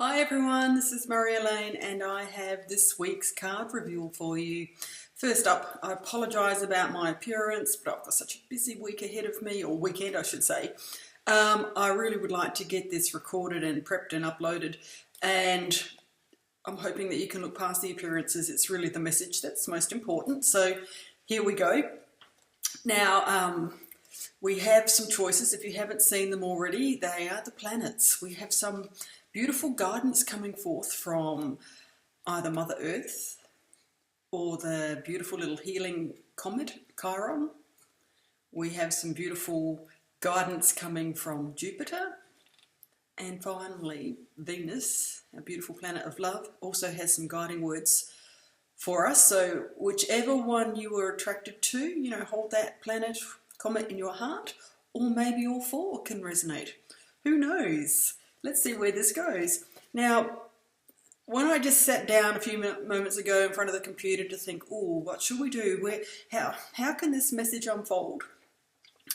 Hi everyone, this is Marjolyn and I have this week's card reveal for you. First up, I apologise about my appearance, but I've got such a busy week ahead of me, or weekend I should say. I really would like to get this recorded and prepped and uploaded, and I'm hoping that you can look past the appearances. It's really the message that's most important. So here we go. Now, we have some choices. If you haven't seen them already, they are the planets. We have some beautiful guidance coming forth from either Mother Earth or the beautiful little healing comet, Chiron. We have some beautiful guidance coming from Jupiter. And finally, Venus, a beautiful planet of love, also has some guiding words for us. So whichever one you were attracted to, hold that planet, comet in your heart, or maybe all four can resonate. Who knows? Let's see where this goes. Now, when I just sat down a few moments ago in front of the computer to think, oh, what should we do? How can this message unfold?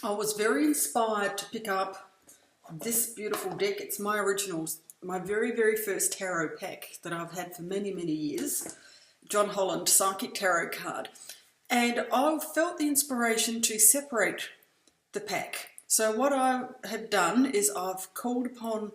I was very inspired to pick up this beautiful deck. It's my originals, my very, very first tarot pack that I've had for many, many years. John Holland Psychic Tarot card. And I felt the inspiration to separate the pack. So what I have done is I've called upon,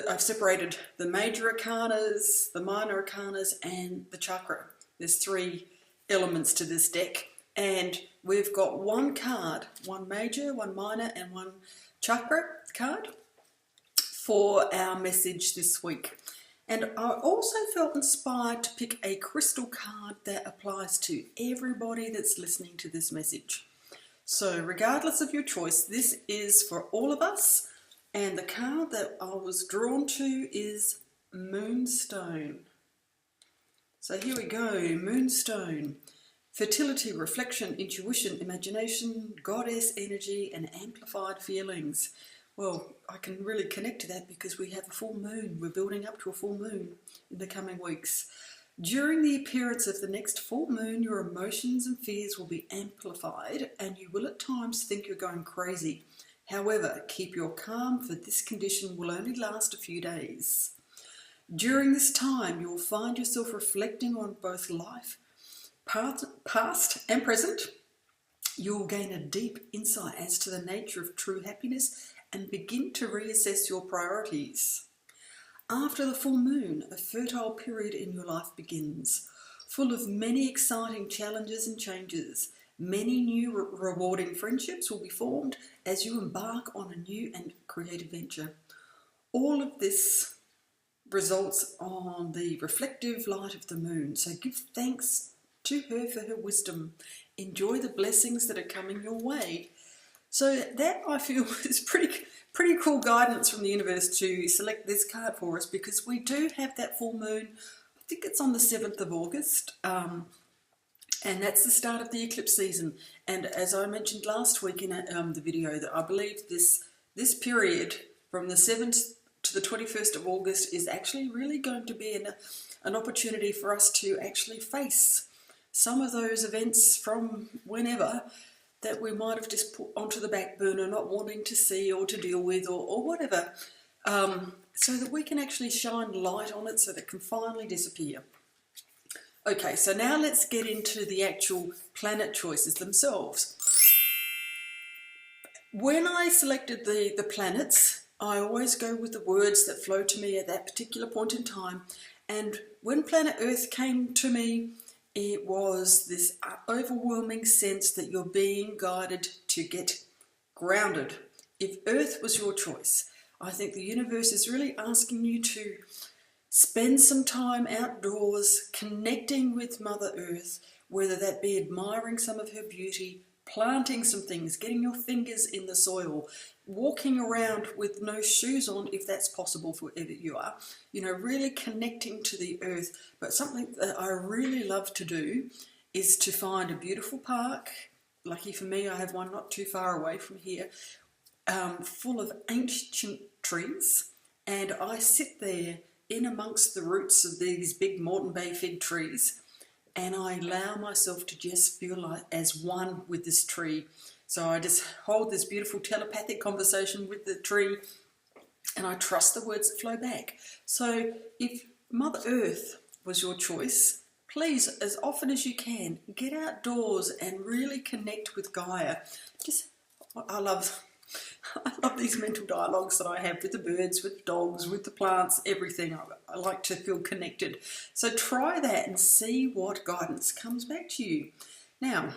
I've separated the major arcanas, the minor arcanas, and the chakra. There's three elements to this deck. And we've got one card, one major, one minor, and one chakra card for our message this week. And I also felt inspired to pick a crystal card that applies to everybody that's listening to this message. So regardless of your choice, this is for all of us. And the card that I was drawn to is Moonstone. So here we go, Moonstone. Fertility, reflection, intuition, imagination, goddess energy, and amplified feelings. Well, I can really connect to that because we have a full moon. We're building up to a full moon in the coming weeks. During the appearance of the next full moon, your emotions and fears will be amplified and you will at times think you're going crazy. However, keep your calm, for this condition will only last a few days. During this time, you will find yourself reflecting on both life, past and present. You will gain a deep insight as to the nature of true happiness and begin to reassess your priorities. After the full moon, a fertile period in your life begins, full of many exciting challenges and changes. Many new rewarding friendships will be formed as you embark on a new and creative venture. All of this results on the reflective light of the moon, so give thanks to her for her wisdom. Enjoy the blessings that are coming your way. So that, I feel, is pretty cool guidance from the universe to select this card for us, because we do have that full moon. I think it's on the 7th of August, and that's the start of the eclipse season. And as I mentioned last week in the video, that I believe this period from the 7th to the 21st of August is actually really going to be an opportunity for us to actually face some of those events from whenever that we might have just put onto the back burner, not wanting to see or to deal with or whatever, so that we can actually shine light on it so that it can finally disappear. Okay, so now let's get into the actual planet choices themselves. When I selected the planets, I always go with the words that flow to me at that particular point in time. And when planet Earth came to me, it was this overwhelming sense that you're being guided to get grounded. If Earth was your choice, I think the universe is really asking you to spend some time outdoors, connecting with Mother Earth, whether that be admiring some of her beauty, planting some things, getting your fingers in the soil, walking around with no shoes on if that's possible for wherever you are, really connecting to the earth. But something that I really love to do is to find a beautiful park. Lucky for me, I have one not too far away from here, full of ancient trees, and I sit there in amongst the roots of these big Moreton Bay fig trees, and I allow myself to just feel like as one with this tree. So I just hold this beautiful telepathic conversation with the tree, and I trust the words that flow back. So if Mother Earth was your choice, please, as often as you can, get outdoors and really connect with Gaia. I love these mental dialogues that I have with the birds, with the dogs, with the plants, everything. I like to feel connected. So try that and see what guidance comes back to you. Now,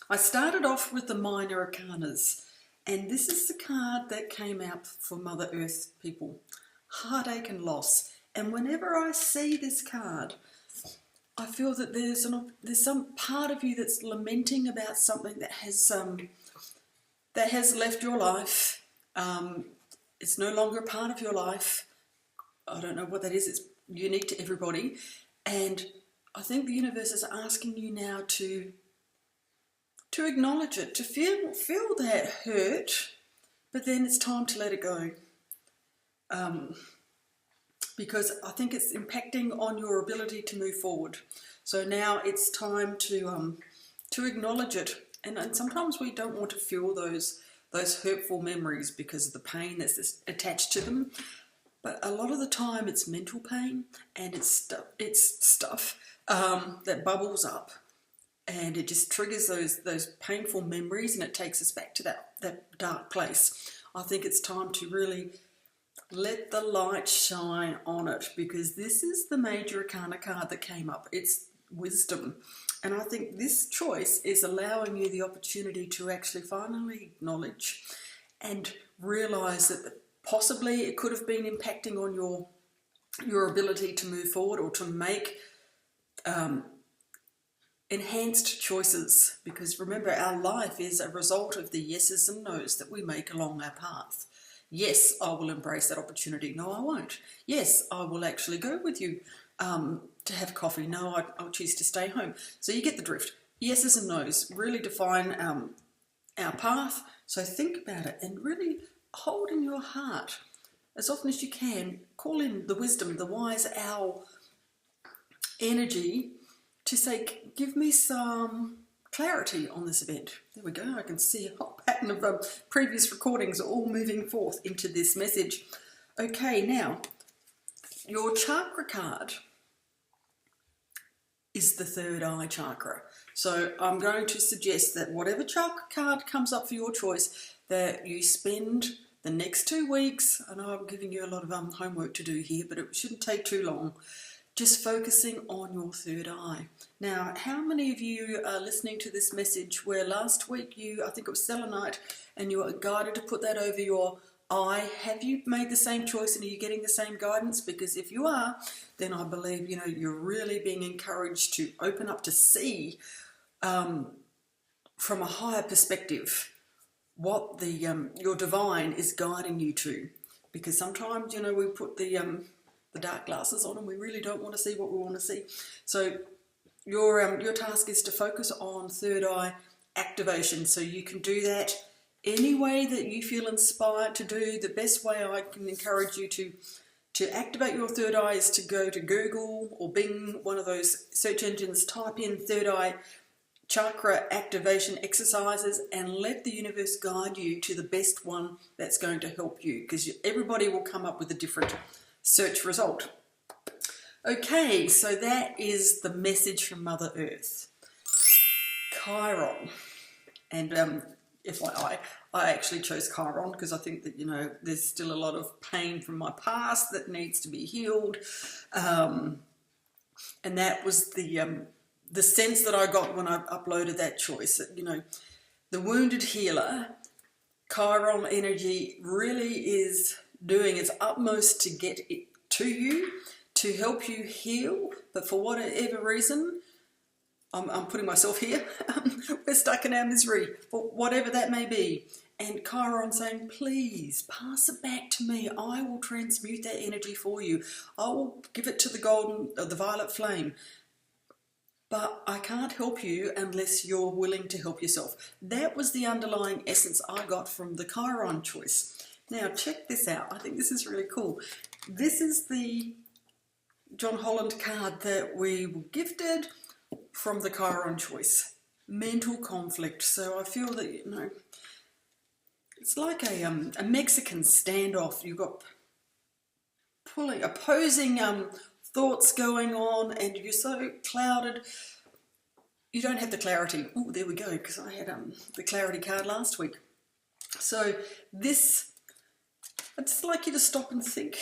I started off with the minor arcanas, and this is the card that came out for Mother Earth people, heartache and loss. And whenever I see this card, I feel that there's some part of you that's lamenting about something that has left your life. It's no longer a part of your life. I don't know what that is. It's unique to everybody. And I think the universe is asking you now to acknowledge it, to feel that hurt, but then it's time to let it go. Because I think it's impacting on your ability to move forward. So now it's time to acknowledge it. And sometimes we don't want to feel those hurtful memories because of the pain that's attached to them. But a lot of the time it's mental pain, and it's stuff that bubbles up, and it just triggers those painful memories, and it takes us back to that dark place. I think it's time to really let the light shine on it, because this is the major arcana card that came up. It's wisdom. And I think this choice is allowing you the opportunity to actually finally acknowledge and realise that possibly it could have been impacting on your ability to move forward or to make enhanced choices. Because remember, our life is a result of the yeses and nos that we make along our path. Yes, I will embrace that opportunity. No, I won't. Yes, I will actually go with you to have coffee. No, I'll choose to stay home. So you get the drift. Yeses and nos really define our path. So think about it and really hold in your heart as often as you can. Call in the wisdom, the wise owl energy to say, give me some clarity on this event. There we go. I can see a whole pattern of previous recordings all moving forth into this message. Okay, now your chakra card is the third eye chakra. So I'm going to suggest that whatever chakra card comes up for your choice, that you spend the next 2 weeks, I know I'm giving you a lot of homework to do here, but it shouldn't take too long, just focusing on your third eye. Now, how many of you are listening to this message where last week I think it was selenite, and you were guided to put that over your eye? Have you made the same choice, and are you getting the same guidance? Because if you are, then I believe you're really being encouraged to open up to see from a higher perspective what your divine is guiding you to. Because sometimes we put the dark glasses on and we really don't want to see what we want to see. So your task is to focus on third eye activation. So you can do that any way that you feel inspired to do. The best way I can encourage you to activate your third eye is to go to Google or Bing, one of those search engines, type in third eye chakra activation exercises, and let the universe guide you to the best one that's going to help you, because everybody will come up with a different search result. Okay, so that is the message from Mother Earth. Chiron. And FYI, I actually chose Chiron because I think that, there's still a lot of pain from my past that needs to be healed. And that was the sense that I got when I uploaded that choice. That, the wounded healer, Chiron energy, really is doing its utmost to get it to you, to help you heal. But for whatever reason, I'm putting myself here, we're stuck in our misery, for whatever that may be. And Chiron saying, please pass it back to me. I will transmute that energy for you. I will give it to the violet flame. But I can't help you unless you're willing to help yourself. That was the underlying essence I got from the Chiron choice. Now check this out. I think this is really cool. This is the John Holland card that we were gifted from the Chiron choice. Mental conflict. So I feel that, it's like a Mexican standoff. You've got opposing thoughts going on, and you're so clouded. You don't have the clarity. Oh, there we go, because I had the clarity card last week. So this, I'd just like you to stop and think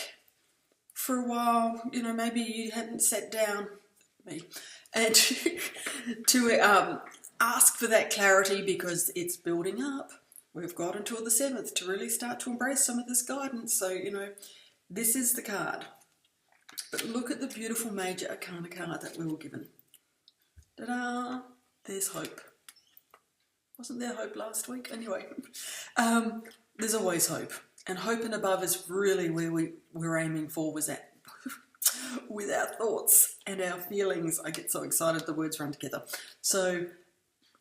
for a while. You know, maybe you hadn't sat down, me, and to ask for that clarity, because it's building up. We've got until the 7th to really start to embrace some of this guidance. So, you know, this is the card. But look at the beautiful Major Arcana card that we were given. Ta-da! There's hope. Wasn't there hope last week? Anyway, there's always hope. And hope and above is really where we're aiming for, was at with our thoughts and our feelings. I get so excited the words run together. So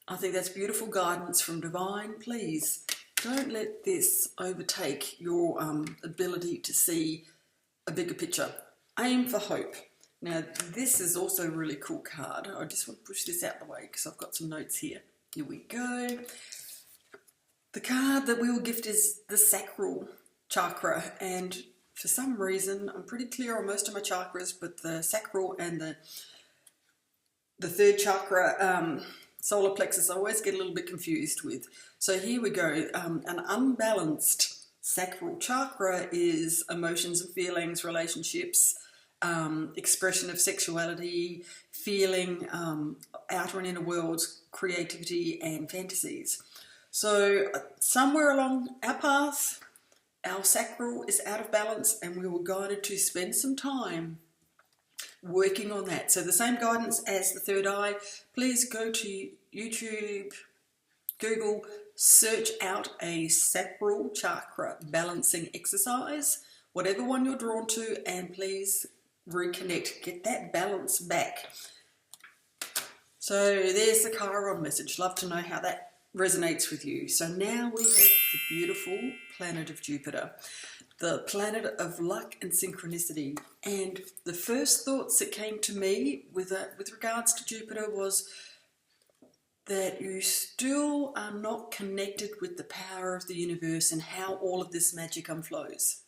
I think that's beautiful guidance from Divine. Please don't let this overtake your ability to see a bigger picture. Aim for hope. Now, this is also a really cool card. I just want to push this out the way because I've got some notes here. Here we go. The card that we will gift is the sacral chakra, and for some reason, I'm pretty clear on most of my chakras, but the sacral and the third chakra, solar plexus, I always get a little bit confused with. So here we go. An unbalanced sacral chakra is emotions and feelings, relationships, expression of sexuality, feeling, outer and inner worlds, creativity and fantasies. So somewhere along our path, our sacral is out of balance, and we were guided to spend some time working on that. So the same guidance as the third eye. Please go to YouTube, Google, search out a sacral chakra balancing exercise, whatever one you're drawn to, and please reconnect, get that balance back. So there's the Chiron message. Love to know how that resonates with you. So now we have the beautiful planet of Jupiter, the planet of luck and synchronicity. And the first thoughts that came to me with regards to Jupiter was that you still are not connected with the power of the universe and how all of this magic unfolds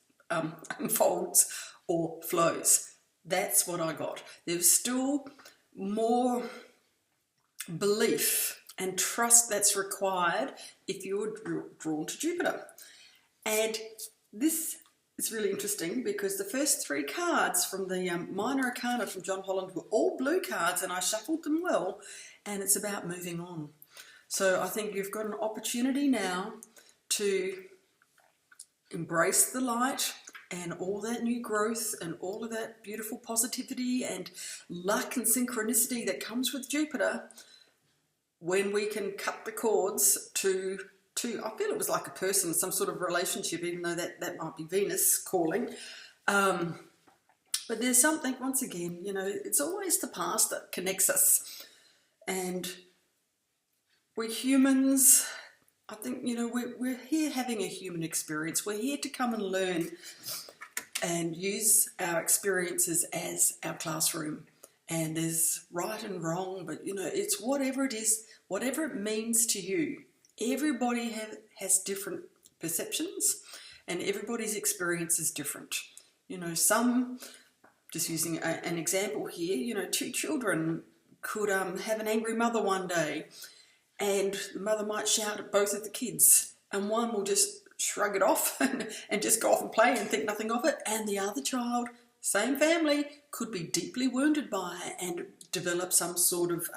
or flows. That's what I got. There's still more belief and trust that's required if you're drawn to Jupiter. And this is really interesting because the first 3 cards from the Minor Arcana from John Holland were all blue cards, and I shuffled them well, and it's about moving on. So I think you've got an opportunity now to embrace the light and all that new growth and all of that beautiful positivity and luck and synchronicity that comes with Jupiter, when we can cut the cords to I feel it was like a person, some sort of relationship, even though that might be Venus calling. But there's something, once again, you know, it's always the past that connects us. And we're humans. I think, you know, we're here having a human experience. We're here to come and learn and use our experiences as our classroom. And there's right and wrong, but, you know, it's whatever it is, whatever it means to you. Everybody has different perceptions, and everybody's experience is different. You know, some, just using an example here, you know, 2 children could have an angry mother one day, and the mother might shout at both of the kids, and one will just shrug it off and just go off and play and think nothing of it, and the other child, same family, could be deeply wounded by it and develop some sort of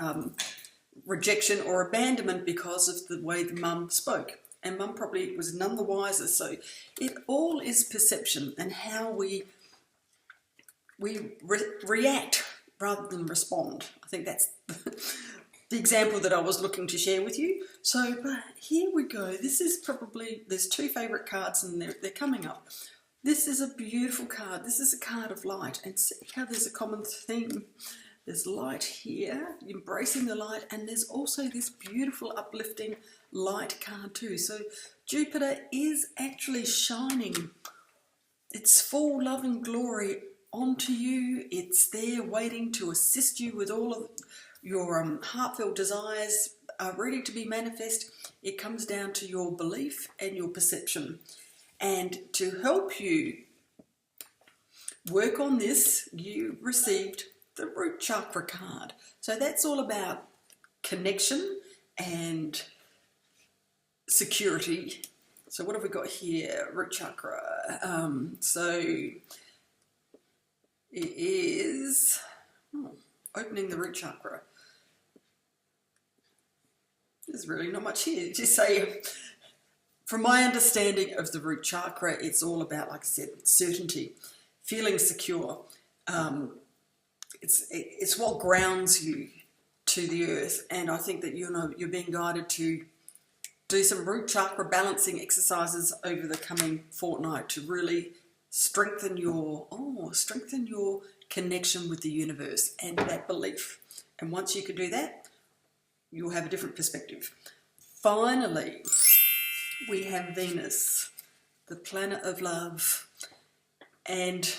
rejection or abandonment because of the way the mum spoke. And mum probably was none the wiser. So it all is perception and how we react rather than respond. I think that's the example that I was looking to share with you. So but here we go. This is probably, there's 2 favourite cards and they're coming up. This is a beautiful card. This is a card of light, and see how there's a common theme. There's light here, embracing the light, and there's also this beautiful uplifting light card too. So Jupiter is actually shining its full love and glory onto you. It's there waiting to assist you with all of your heartfelt desires are ready to be manifest. It comes down to your belief and your perception. And to help you work on this, you received the root chakra card. So that's all about connection and security. So what have we got here? Root chakra. So it is opening the root chakra. There's really not much here. Just say, from my understanding of the root chakra, it's all about, like I said, certainty, feeling secure. It's what grounds you to the earth, and I think that you're being guided to do some root chakra balancing exercises over the coming fortnight to really strengthen your connection with the universe and that belief. And once you can do that, you'll have a different perspective. Finally, we have Venus, the planet of love. And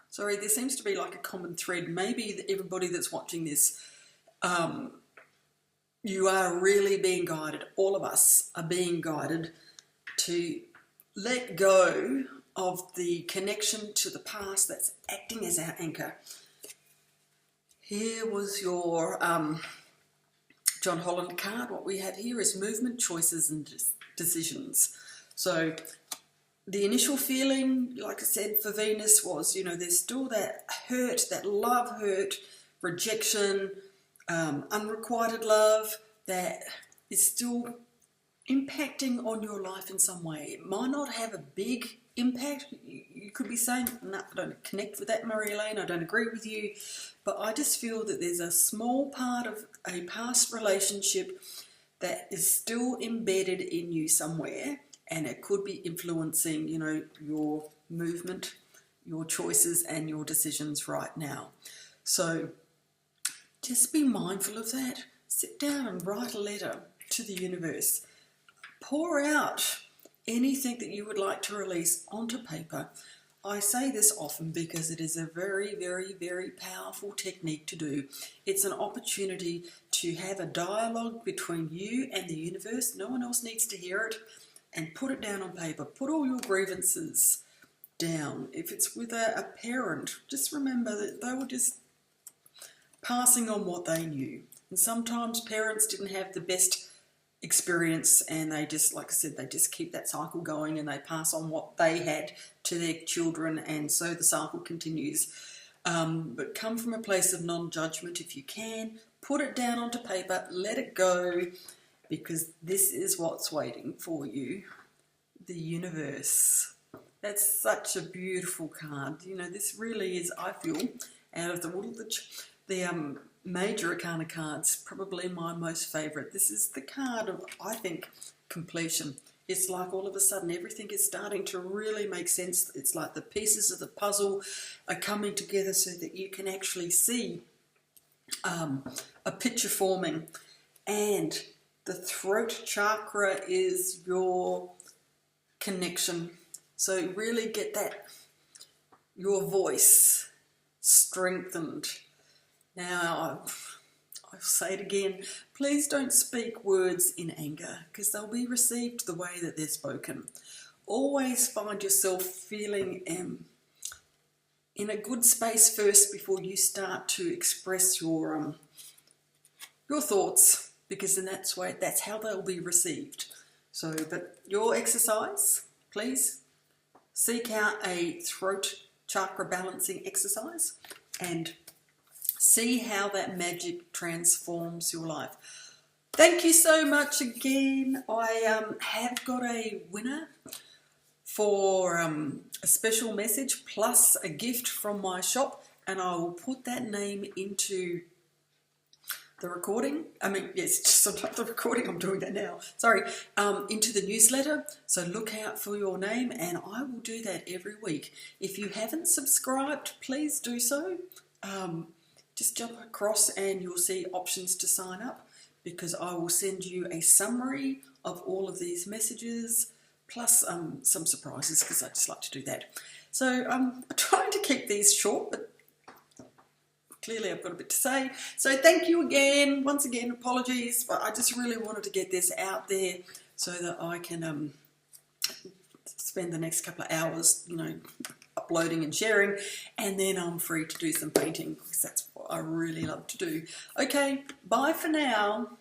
sorry, there seems to be like a common thread. Maybe everybody that's watching this, you are really being guided. All of us are being guided to let go of the connection to the past that's acting as our anchor. Here was your John Holland card. What we have here is movement, choices and decisions. So the initial feeling, like I said, for Venus was, there's still that hurt, that love hurt, rejection, unrequited love that is still impacting on your life in some way. It might not have a big impact. You could be saying, no, I don't connect with that, Marjolyn, I don't agree with you. But I just feel that there's a small part of a past relationship that is still embedded in you somewhere, and it could be influencing, your movement, your choices and your decisions right now. So just be mindful of that. Sit down and write a letter to the universe. Pour out anything that you would like to release onto paper. I say this often because it is a very, very, very powerful technique to do. It's an opportunity to have a dialogue between you and the universe. No one else needs to hear it. And put it down on paper. Put all your grievances down. If it's with a parent, just remember that they were just passing on what they knew. And sometimes parents didn't have the best experience, and they just, like I said, they just keep that cycle going and they pass on what they had to their children, and so the cycle continues. But come from a place of non-judgment if you can. Put it down onto paper, let it go, because this is what's waiting for you, the universe. That's such a beautiful card. This really is, I feel, out of the major arcana cards, probably my most favourite. This is the card of, I think, completion. It's like all of a sudden everything is starting to really make sense. It's like the pieces of the puzzle are coming together so that you can actually see a picture forming. And the throat chakra is your connection. So really get that, your voice strengthened. Now, I'll say it again, please don't speak words in anger, because they'll be received the way that they're spoken. Always find yourself feeling in a good space first before you start to express your thoughts, because then that's how they'll be received. So, but your exercise, please seek out a throat chakra balancing exercise and see how that magic transforms your life. Thank you so much again. I have got a winner for a special message plus a gift from my shop, and I will put that name into the recording. Not the recording, I'm doing that now. Sorry, into the newsletter. So look out for your name, and I will do that every week. If you haven't subscribed, please do so. Just jump across and you'll see options to sign up, because I will send you a summary of all of these messages, plus some surprises, because I just like to do that. So I'm trying to keep these short, but clearly I've got a bit to say. So thank you again. Once again, apologies, but I just really wanted to get this out there so that I can spend the next couple of hours, you know, uploading and sharing, and then I'm free to do some painting because that's what I really love to do. Okay, bye for now.